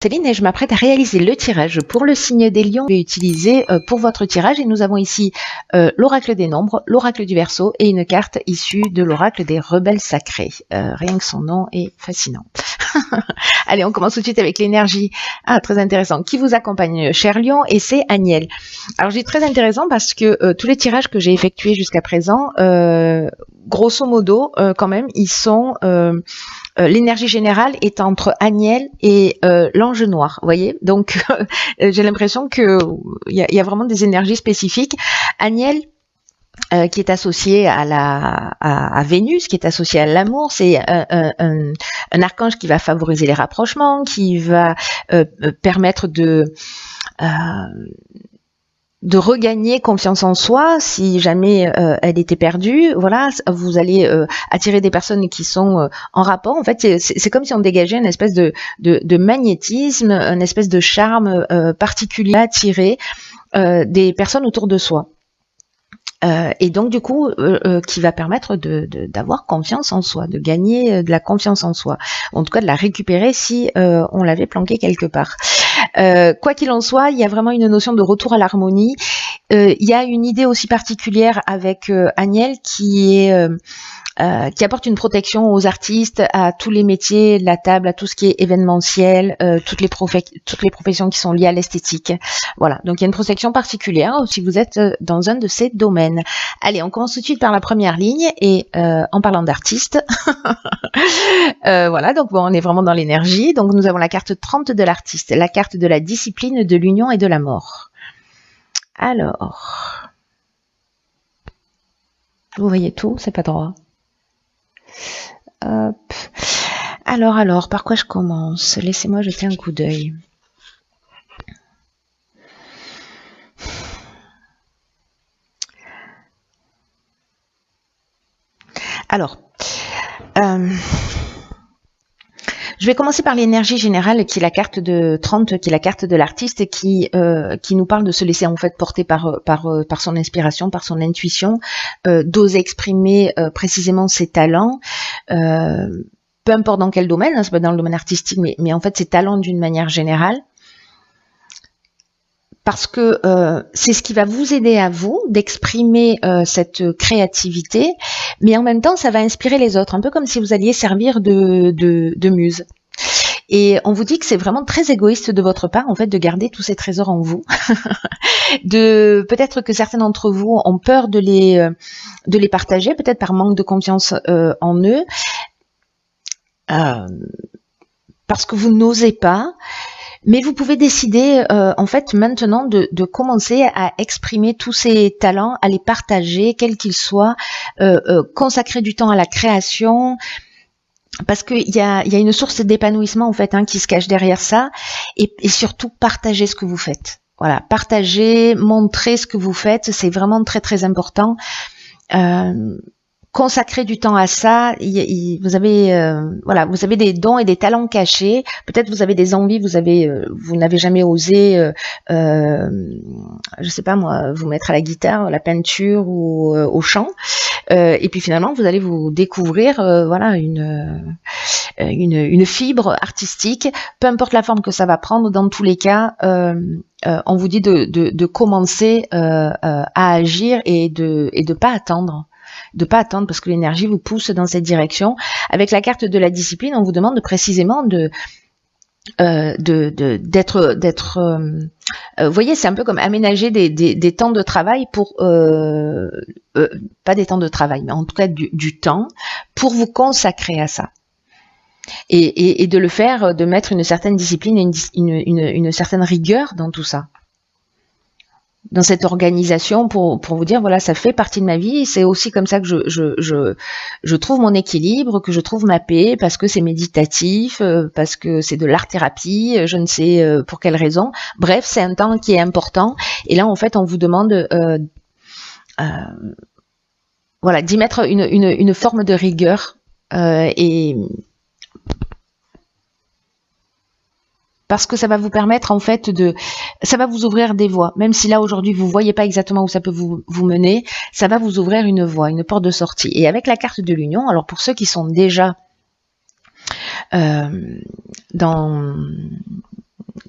Céline et je m'apprête à réaliser le tirage pour le signe des lions que je vais utiliser pour votre tirage et nous avons ici l'oracle des nombres, l'oracle du Verseau et une carte issue de l'oracle des rebelles sacrés. Rien que son nom est fascinant. Allez, on commence tout de suite avec l'énergie. Ah, très intéressant. Qui vous accompagne, cher lion, et c'est Agnelle. Alors, je dis très intéressant parce que tous les tirages que j'ai effectués jusqu'à présent, grosso modo, quand même, ils sont... l'énergie générale est entre Agnelle et l'ange noir, vous voyez. Donc, j'ai l'impression que il y a vraiment des énergies spécifiques. Agnelle, qui est associé à Vénus, qui est associé à l'amour, c'est un archange qui va favoriser les rapprochements, qui va permettre de regagner confiance en soi si jamais elle était perdue. Voilà, vous allez attirer des personnes qui sont en rapport. En fait, c'est comme si on dégageait une espèce de magnétisme, une espèce de charme particulier à attirer des personnes autour de soi. Et donc du coup, qui va permettre d'avoir confiance en soi, de gagner de la confiance en soi, en tout cas de la récupérer si on l'avait planquée quelque part. Quoi qu'il en soit, il y a vraiment une notion de retour à l'harmonie. Il y a une idée aussi particulière avec Agnelle qui apporte une protection aux artistes, à tous les métiers de la table, à tout ce qui est événementiel, toutes les professions qui sont liées à l'esthétique. Voilà, donc il y a une protection particulière si vous êtes dans un de ces domaines. Allez, on commence tout de suite par la première ligne et en parlant d'artistes, voilà, donc bon, on est vraiment dans l'énergie. Donc nous avons la carte 30 de l'artiste, la carte de la discipline, de l'union et de la mort. Alors, vous voyez tout, c'est pas droit. Hop. Alors, par quoi je commence? Laissez-moi jeter un coup d'œil. Alors, je vais commencer par l'énergie générale qui est la carte de 30, qui est la carte de l'artiste et qui nous parle de se laisser en fait porter par son inspiration, par son intuition, d'oser exprimer précisément ses talents, peu importe dans quel domaine, hein, c'est pas dans le domaine artistique, mais en fait ses talents d'une manière générale. Parce que c'est ce qui va vous aider à vous d'exprimer cette créativité, mais en même temps ça va inspirer les autres, un peu comme si vous alliez servir de muse. Et on vous dit que c'est vraiment très égoïste de votre part en fait de garder tous ces trésors en vous. Peut-être que certains d'entre vous ont peur de les partager, peut-être par manque de confiance en eux, parce que vous n'osez pas. Mais vous pouvez décider en fait maintenant de commencer à exprimer tous ces talents, à les partager, quels qu'ils soient, consacrer du temps à la création, parce qu'il y a une source d'épanouissement en fait qui se cache derrière ça, et surtout partager ce que vous faites. Voilà, partager, montrer ce que vous faites, c'est vraiment très très important. Consacrer du temps à ça, vous avez voilà, vous avez des dons et des talents cachés. Peut-être vous avez des envies, vous n'avez jamais osé, je sais pas moi, vous mettre à la guitare, à la peinture ou au chant. Et puis finalement, vous allez vous découvrir, voilà, une fibre artistique, peu importe la forme que ça va prendre. Dans tous les cas, on vous dit de commencer à agir et de pas attendre. Parce que l'énergie vous pousse dans cette direction. Avec la carte de la discipline, on vous demande précisément d'être vous voyez, c'est un peu comme aménager des temps de travail pour pas des temps de travail, mais en tout cas du temps pour vous consacrer à ça. Et de le faire, de mettre une certaine discipline et une certaine rigueur dans tout ça. Dans cette organisation pour vous dire voilà, ça fait partie de ma vie, c'est aussi comme ça que je trouve mon équilibre, que je trouve ma paix, parce que c'est méditatif, parce que c'est de l'art-thérapie, je ne sais pour quelle raison. Bref, c'est un temps qui est important, et là en fait on vous demande voilà, d'y mettre une forme de rigueur et parce que ça va vous permettre en fait ça va vous ouvrir des voies, même si là aujourd'hui vous voyez pas exactement où ça peut vous mener, ça va vous ouvrir une voie, une porte de sortie. Et avec la carte de l'union, alors pour ceux qui sont déjà dans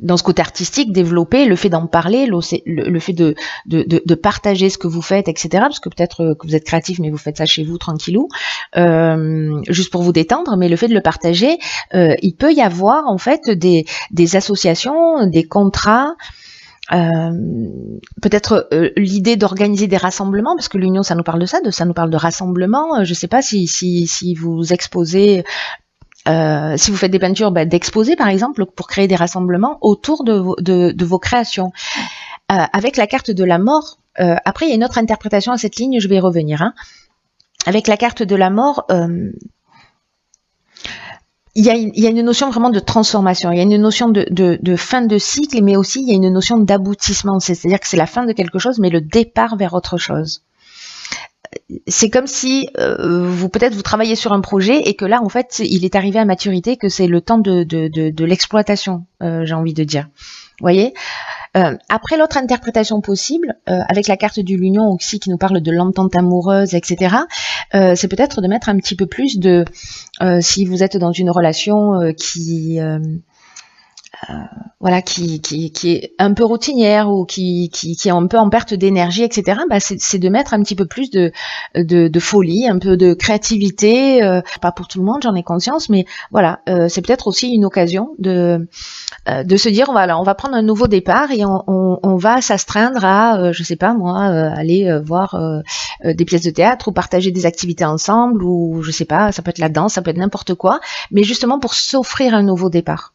dans ce côté artistique, développer le fait d'en parler, le fait de partager ce que vous faites, etc. Parce que peut-être que vous êtes créatif, mais vous faites ça chez vous tranquillou, juste pour vous détendre. Mais le fait de le partager, il peut y avoir en fait des associations, des contrats. Peut-être l'idée d'organiser des rassemblements, parce que l'union, ça nous parle de ça, ça nous parle de rassemblement. Je sais pas si vous exposez. Si vous faites des peintures, d'exposer par exemple pour créer des rassemblements autour de vos créations. Avec la carte de la mort, après il y a une autre interprétation à cette ligne, je vais y revenir. Avec la carte de la mort, il y a une notion vraiment de transformation, il y a une notion de fin de cycle, mais aussi il y a une notion d'aboutissement, c'est-à-dire que c'est la fin de quelque chose, mais le départ vers autre chose. C'est comme si peut-être vous travaillez sur un projet et que là en fait il est arrivé à maturité, que c'est le temps de l'exploitation, j'ai envie de dire. Vous voyez, après l'autre interprétation possible, avec la carte de l'union aussi qui nous parle de l'entente amoureuse, etc. C'est peut-être de mettre un petit peu plus de, si vous êtes dans une relation qui est un peu routinière ou qui est un peu en perte d'énergie, etc. C'est de mettre un petit peu plus de folie, un peu de créativité, pas pour tout le monde, j'en ai conscience, mais voilà, c'est peut-être aussi une occasion de se dire voilà, on va prendre un nouveau départ et on va s'astreindre à, je sais pas moi, aller voir des pièces de théâtre ou partager des activités ensemble, ou je sais pas, ça peut être la danse, ça peut être n'importe quoi, mais justement pour s'offrir un nouveau départ.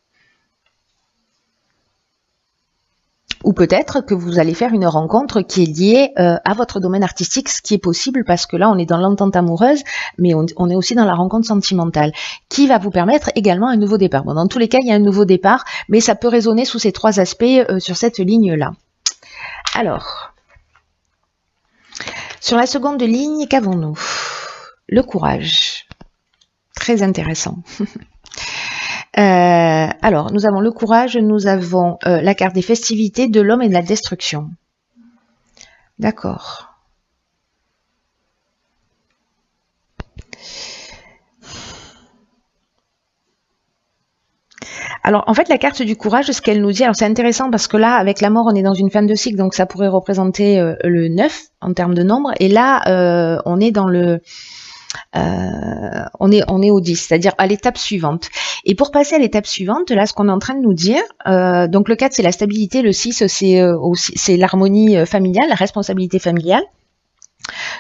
Ou peut-être que vous allez faire une rencontre qui est liée à votre domaine artistique, ce qui est possible parce que là on est dans l'entente amoureuse, mais on est aussi dans la rencontre sentimentale, qui va vous permettre également un nouveau départ. Bon, dans tous les cas, il y a un nouveau départ, mais ça peut résonner sous ces trois aspects sur cette ligne-là. Alors, sur la seconde ligne, qu'avons-nous? Le courage. Très intéressant. Alors, nous avons le courage, nous avons la carte des festivités, de l'homme et de la destruction. D'accord. Alors, en fait, la carte du courage, ce qu'elle nous dit, alors c'est intéressant parce que là, avec la mort, on est dans une fin de cycle, donc ça pourrait représenter le 9 en termes de nombre, et là, on est dans le... on est au 10, c'est-à-dire à l'étape suivante. Et pour passer à l'étape suivante, là, ce qu'on est en train de nous dire, donc le 4, c'est la stabilité, le 6, c'est l'harmonie familiale, la responsabilité familiale.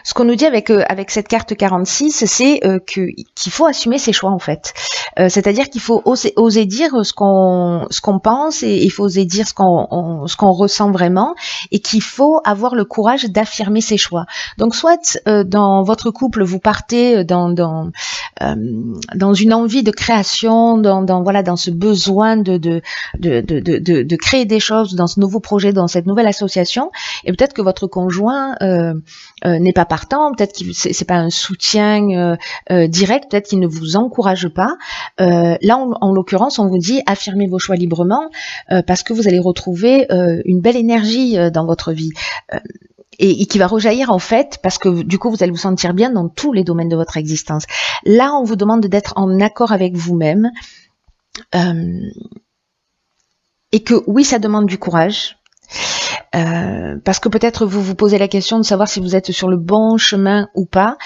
Ce qu'on nous dit avec cette carte 46, c'est qu'il faut assumer ses choix en fait. C'est-à-dire qu'il faut oser dire ce qu'on pense, et il faut oser dire ce qu'on ressent vraiment, et qu'il faut avoir le courage d'affirmer ses choix. Donc soit dans votre couple vous partez dans une envie de création, dans ce besoin de créer des choses dans ce nouveau projet, dans cette nouvelle association, et peut-être que votre conjoint n'est pas partant, peut-être que c'est pas un soutien direct, peut-être qu'il ne vous encourage pas. Là, en l'occurrence, on vous dit affirmez vos choix librement parce que vous allez retrouver une belle énergie dans votre vie. Et qui va rejaillir en fait parce que du coup vous allez vous sentir bien dans tous les domaines de votre existence. Là, on vous demande d'être en accord avec vous-même et que oui, ça demande du courage. Parce que peut-être vous vous posez la question de savoir si vous êtes sur le bon chemin ou pas,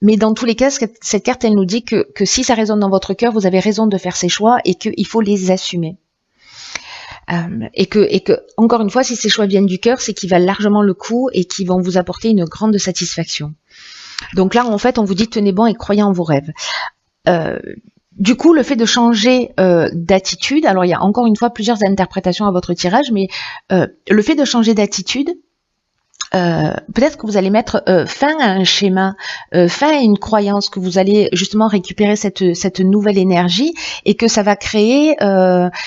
mais dans tous les cas, cette carte, elle nous dit que si ça résonne dans votre cœur, vous avez raison de faire ces choix et qu'il faut les assumer. Et que, encore une fois, si ces choix viennent du cœur, c'est qu'ils valent largement le coup et qu'ils vont vous apporter une grande satisfaction. Donc là, en fait, on vous dit tenez bon et croyez en vos rêves. Du coup, le fait de changer d'attitude, alors il y a encore une fois plusieurs interprétations à votre tirage, mais le fait de changer d'attitude, peut-être que vous allez mettre fin à un schéma, fin à une croyance, que vous allez justement récupérer cette nouvelle énergie et que ça va créer,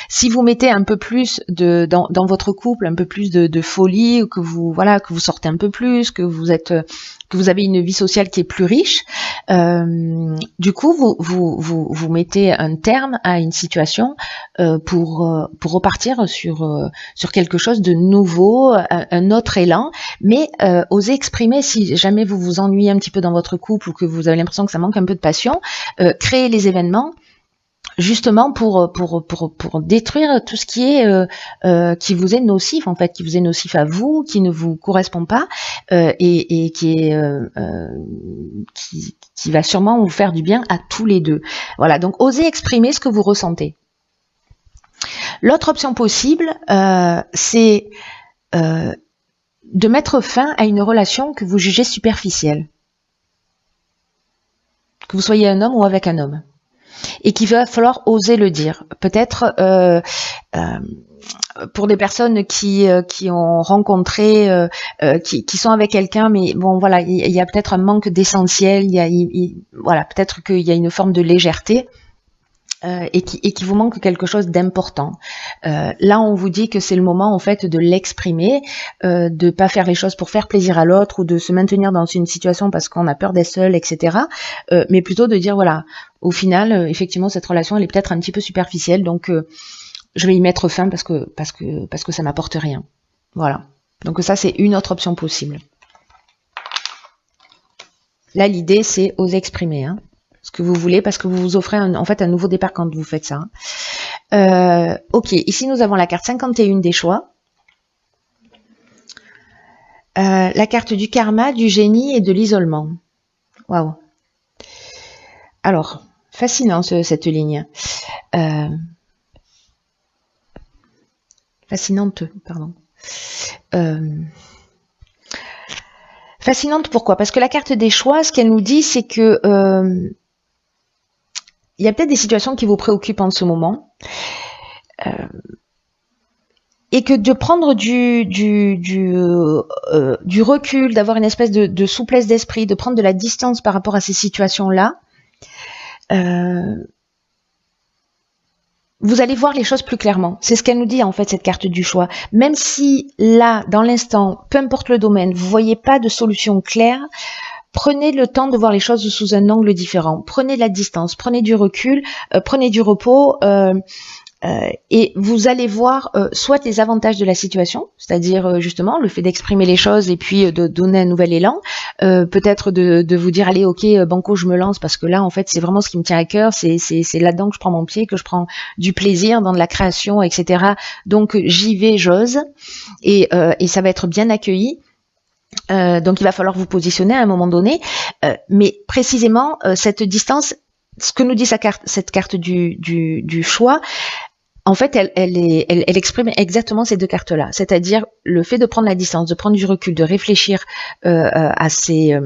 si vous mettez un peu plus dans votre couple, un peu plus de folie, ou que vous sortez un peu plus, que vous avez une vie sociale qui est plus riche, du coup vous mettez un terme à une situation pour repartir sur quelque chose de nouveau, un autre élan, mais osez exprimer si jamais vous vous ennuyez un petit peu dans votre couple ou que vous avez l'impression que ça manque un peu de passion, créez les événements justement pour détruire tout ce qui vous est nocif en fait, qui vous est nocif à vous, qui ne vous correspond pas et qui va sûrement vous faire du bien à tous les deux. Voilà, donc osez exprimer ce que vous ressentez. L'autre option possible, c'est de mettre fin à une relation que vous jugez superficielle, que vous soyez un homme ou avec un homme, et qu'il va falloir oser le dire. Peut-être pour des personnes qui ont rencontré, qui sont avec quelqu'un, mais bon voilà, il y a peut-être un manque d'essentiel, voilà, peut-être qu'il y a une forme de légèreté. Et qui vous manque quelque chose d'important. Là, on vous dit que c'est le moment en fait de l'exprimer, de pas faire les choses pour faire plaisir à l'autre ou de se maintenir dans une situation parce qu'on a peur d'être seul, etc. Mais plutôt de dire voilà, au final, effectivement, cette relation elle est peut-être un petit peu superficielle, donc je vais y mettre fin parce que ça m'apporte rien. Voilà. Donc ça, c'est une autre option possible. Là, l'idée, c'est oser exprimer, hein, ce que vous voulez, parce que vous vous offrez en fait un nouveau départ quand vous faites ça. Ok, ici nous avons la carte 51 des choix, la carte du karma, du génie et de l'isolement. Waouh. Alors, fascinant cette ligne. Fascinante, pardon. Fascinante pourquoi? Parce que la carte des choix, ce qu'elle nous dit, c'est que il y a peut-être des situations qui vous préoccupent en ce moment, et que de prendre du recul, d'avoir une espèce de souplesse d'esprit, de prendre de la distance par rapport à ces situations-là, vous allez voir les choses plus clairement. C'est ce qu'elle nous dit en fait, cette carte du choix. Même si là, dans l'instant, peu importe le domaine, vous voyez pas de solution claire, prenez le temps de voir les choses sous un angle différent. Prenez de la distance, prenez du recul, prenez du repos, et vous allez voir soit les avantages de la situation, c'est-à-dire justement le fait d'exprimer les choses et puis de donner un nouvel élan, peut-être de vous dire allez ok banco je me lance parce que là en fait c'est vraiment ce qui me tient à cœur, c'est là-dedans que je prends mon pied, que je prends du plaisir dans de la création, etc. Donc j'y vais, j'ose, et ça va être bien accueilli. Donc il va falloir vous positionner à un moment donné, mais précisément cette distance, ce que nous dit cette carte du choix, en fait elle exprime exactement ces deux cartes-là, c'est-à-dire le fait de prendre la distance, de prendre du recul, de réfléchir à ce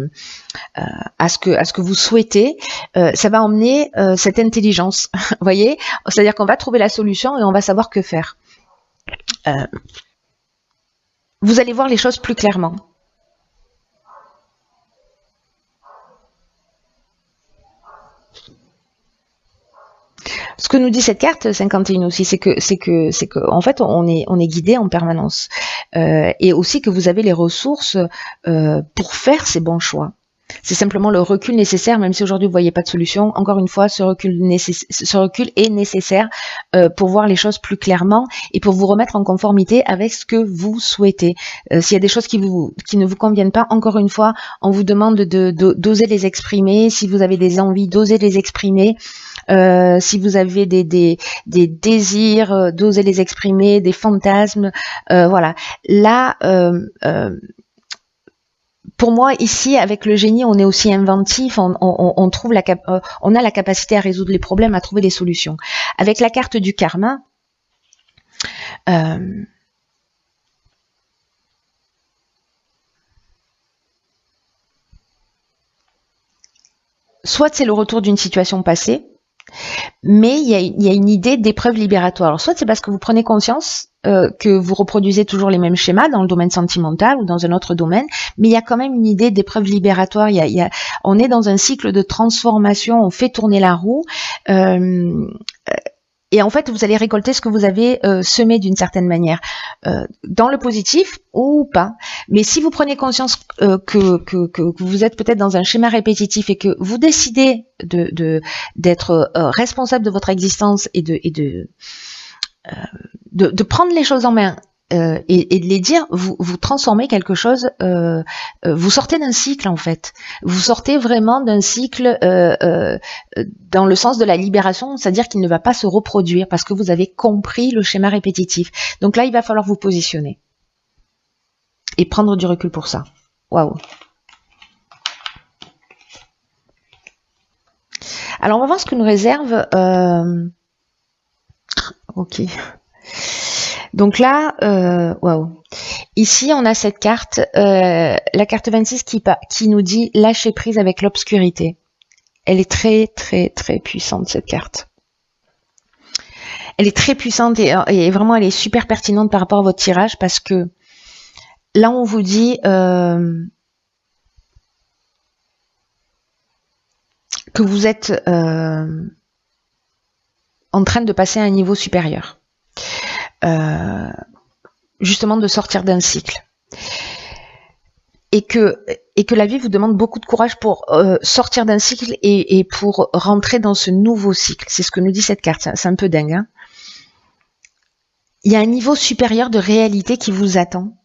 que vous souhaitez, ça va emmener cette intelligence, vous voyez, c'est-à-dire qu'on va trouver la solution et on va savoir que faire. Vous allez voir les choses plus clairement. Ce que nous dit cette carte 51 aussi, c'est que en fait on est guidé en permanence, et aussi que vous avez les ressources pour faire ces bons choix. C'est simplement le recul nécessaire, même si aujourd'hui vous voyez pas de solution. Encore une fois, ce recul est nécessaire pour voir les choses plus clairement et pour vous remettre en conformité avec ce que vous souhaitez. S'il y a des choses qui ne vous conviennent pas, encore une fois, on vous demande d'oser les exprimer. Si vous avez des envies, d'oser les exprimer. Si vous avez des désirs, d'oser les exprimer, des fantasmes, voilà. Là, pour moi, ici, avec le génie, on est aussi inventif, on trouve on a la capacité à résoudre les problèmes, à trouver des solutions. Avec la carte du karma, soit c'est le retour d'une situation passée, mais il y a une idée d'épreuve libératoire. Alors soit c'est parce que vous prenez conscience que vous reproduisez toujours les mêmes schémas dans le domaine sentimental ou dans un autre domaine, mais il y a quand même une idée d'épreuve libératoire. On est dans un cycle de transformation, on fait tourner la roue, et en fait vous allez récolter ce que vous avez semé d'une certaine manière, dans le positif ou pas. Mais si vous prenez conscience que vous êtes peut-être dans un schéma répétitif et que vous décidez d'être responsable de votre existence et de prendre les choses en main et de les dire, vous transformez quelque chose, vous sortez d'un cycle en fait. Vous sortez vraiment d'un cycle dans le sens de la libération, c'est-à-dire qu'il ne va pas se reproduire parce que vous avez compris le schéma répétitif. Donc là, il va falloir vous positionner et prendre du recul pour ça. Waouh. Alors on va voir ce que nous réserve. Ok. Donc là, waouh. Ici, on a cette carte, la carte 26 qui nous dit lâcher prise avec l'obscurité. Elle est très, très, très puissante, cette carte. Elle est très puissante et vraiment, elle est super pertinente par rapport à votre tirage parce que là, on vous dit que vous êtes en train de passer à un niveau supérieur. Justement de sortir d'un cycle et que la vie vous demande beaucoup de courage pour sortir d'un cycle et pour rentrer dans ce nouveau cycle. C'est ce que nous dit cette carte, c'est un peu dingue, hein. Il y a un niveau supérieur de réalité qui vous attend,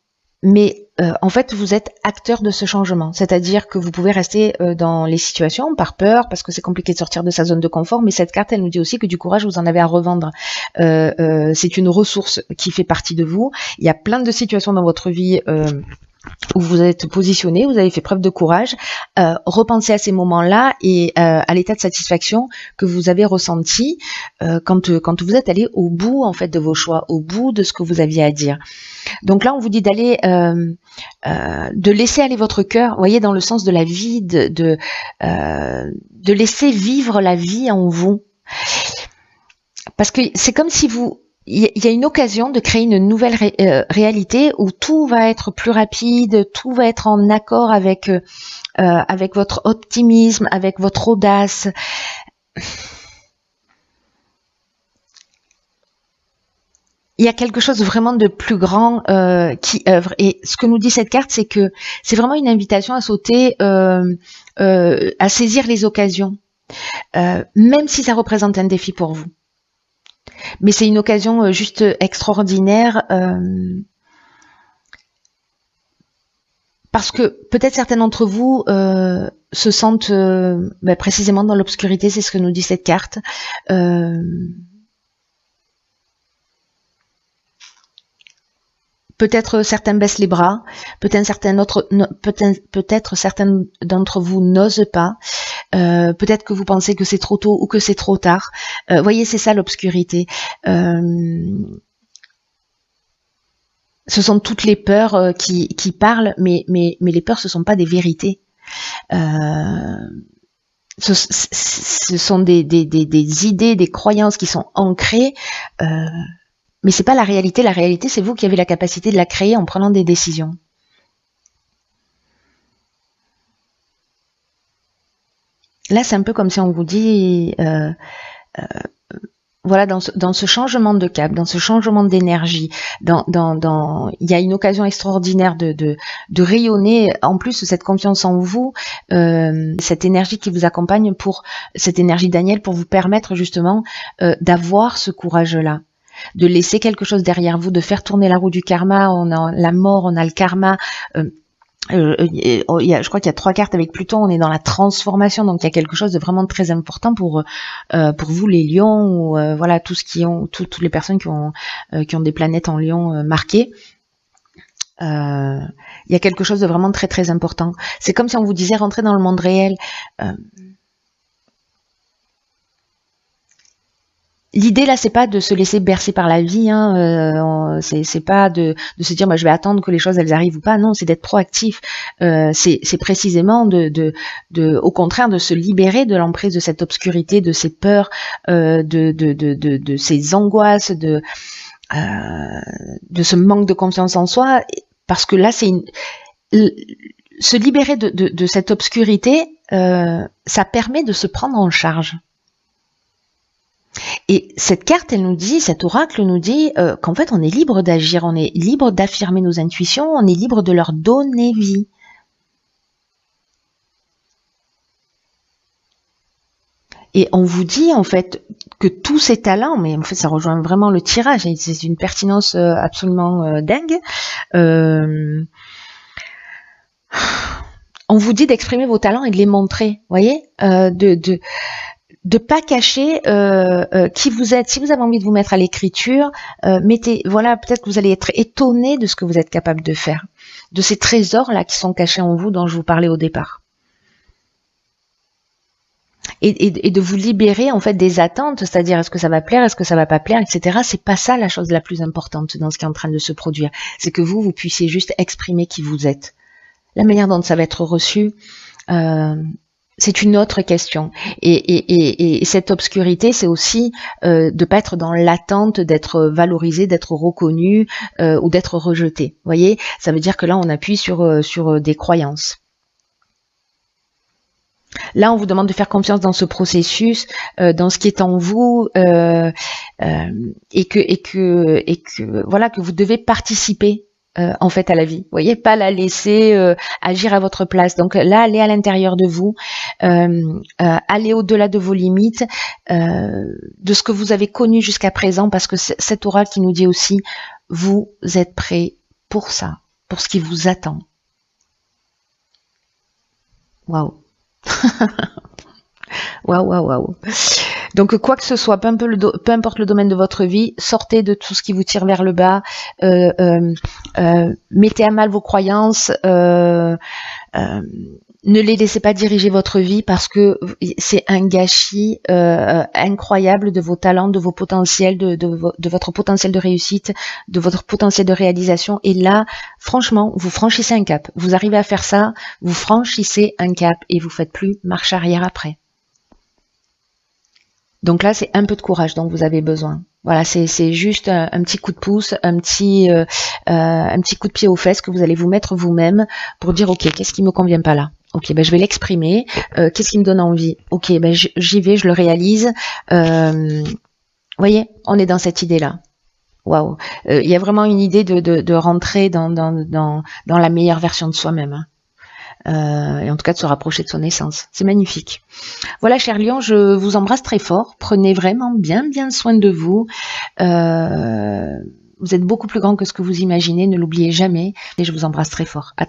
mais en fait vous êtes acteur de ce changement, c'est-à-dire que vous pouvez rester dans les situations par peur parce que c'est compliqué de sortir de sa zone de confort, mais cette carte elle nous dit aussi que du courage vous en avez à revendre. C'est une ressource qui fait partie de vous. Il y a plein de situations dans votre vie où vous êtes positionné, vous avez fait preuve de courage. Repensez à ces moments-là et à l'état de satisfaction que vous avez ressenti quand vous êtes allé au bout en fait de vos choix, au bout de ce que vous aviez à dire. Donc là, on vous dit d'aller, de laisser aller votre cœur, vous voyez, dans le sens de la vie, de laisser vivre la vie en vous. Parce que c'est comme si il y a une occasion de créer une nouvelle réalité où tout va être plus rapide, tout va être en accord avec votre optimisme, avec votre audace. Il y a quelque chose vraiment de plus grand qui œuvre. Et ce que nous dit cette carte, c'est que c'est vraiment une invitation à sauter, à saisir les occasions, même si ça représente un défi pour vous. Mais c'est une occasion juste extraordinaire parce que peut-être certains d'entre vous se sentent précisément dans l'obscurité, c'est ce que nous dit cette carte. Peut-être certains baissent les bras, peut-être certains d'entre vous n'osent pas, peut-être que vous pensez que c'est trop tôt ou que c'est trop tard. Voyez, c'est ça l'obscurité. Ce sont toutes les peurs qui parlent, mais les peurs, ce ne sont pas des vérités. Ce sont des idées, des croyances qui sont ancrées. Mais c'est pas la réalité. La réalité, c'est vous qui avez la capacité de la créer en prenant des décisions. Là, c'est un peu comme si on vous dit, voilà, dans ce changement de cap, dans ce changement d'énergie, il y a une occasion extraordinaire de rayonner. En plus, cette confiance en vous, cette énergie qui vous accompagne cette énergie Daniel, pour vous permettre justement d'avoir ce courage-là, de laisser quelque chose derrière vous, de faire tourner la roue du karma. On a la mort, on a le karma. Je crois qu'il y a 3 cartes avec Pluton. On est dans la transformation, donc il y a quelque chose de vraiment très important pour vous les lions, ou voilà, toutes les personnes qui ont des planètes en lion marquées. Il y a quelque chose de vraiment très très important. C'est comme si on vous disait rentrer dans le monde réel. L'idée là, c'est pas de se laisser bercer par la vie, hein, c'est pas de se dire, je vais attendre que les choses elles arrivent ou pas. Non, c'est d'être proactif. C'est précisément au contraire, de se libérer de l'emprise de cette obscurité, de ces peurs, de ces angoisses, de ce manque de confiance en soi, parce que là, se libérer de cette obscurité, ça permet de se prendre en charge. Et cette carte, cet oracle nous dit qu'en fait, on est libre d'agir, on est libre d'affirmer nos intuitions, on est libre de leur donner vie. Et on vous dit en fait que tous ces talents, mais en fait ça rejoint vraiment le tirage, et c'est une pertinence absolument dingue. On vous dit d'exprimer vos talents et de les montrer, voyez, de pas cacher qui vous êtes. Si vous avez envie de vous mettre à l'écriture, voilà, peut-être que vous allez être étonné de ce que vous êtes capable de faire, de ces trésors là qui sont cachés en vous dont je vous parlais au départ. Et de vous libérer en fait des attentes, c'est-à-dire est-ce que ça va plaire, est-ce que ça va pas plaire, etc. C'est pas ça la chose la plus importante dans ce qui est en train de se produire. C'est que vous puissiez juste exprimer qui vous êtes. La manière dont ça va être reçu, c'est une autre question. Et cette obscurité, c'est aussi de pas être dans l'attente d'être valorisé, d'être reconnu ou d'être rejeté. Vous voyez, ça veut dire que là, on appuie sur des croyances. Là, on vous demande de faire confiance dans ce processus, dans ce qui est en vous, et que voilà, que vous devez participer en fait à la vie. Vous voyez, pas la laisser agir à votre place. Donc là, allez à l'intérieur de vous, allez au-delà de vos limites, de ce que vous avez connu jusqu'à présent, parce que cet oral qui nous dit aussi, vous êtes prêts pour ça, pour ce qui vous attend. Waouh. Waouh. Donc quoi que ce soit, peu importe le domaine de votre vie, sortez de tout ce qui vous tire vers le bas, mettez à mal vos croyances, ne les laissez pas diriger votre vie, parce que c'est un gâchis incroyable de vos talents, de vos potentiels, de votre potentiel de réussite, de votre potentiel de réalisation. Et là, franchement, vous franchissez un cap. Vous arrivez à faire ça, vous franchissez un cap et vous faites plus marche arrière après. Donc là, c'est un peu de courage dont vous avez besoin. Voilà, c'est juste un petit coup de pouce, un petit coup de pied aux fesses que vous allez vous mettre vous-même pour dire, ok, qu'est-ce qui me convient pas là? Ok, ben je vais l'exprimer. Qu'est-ce qui me donne envie? Ok, ben j'y vais, je le réalise. Voyez, on est dans cette idée-là. Waouh, il y a vraiment une idée de rentrer dans la meilleure version de soi-même. Hein. Et en tout cas de se rapprocher de son essence. C'est magnifique. Voilà, chers lions, je vous embrasse très fort. Prenez vraiment bien soin de vous. Vous êtes beaucoup plus grand que ce que vous imaginez, ne l'oubliez jamais. Et je vous embrasse très fort. À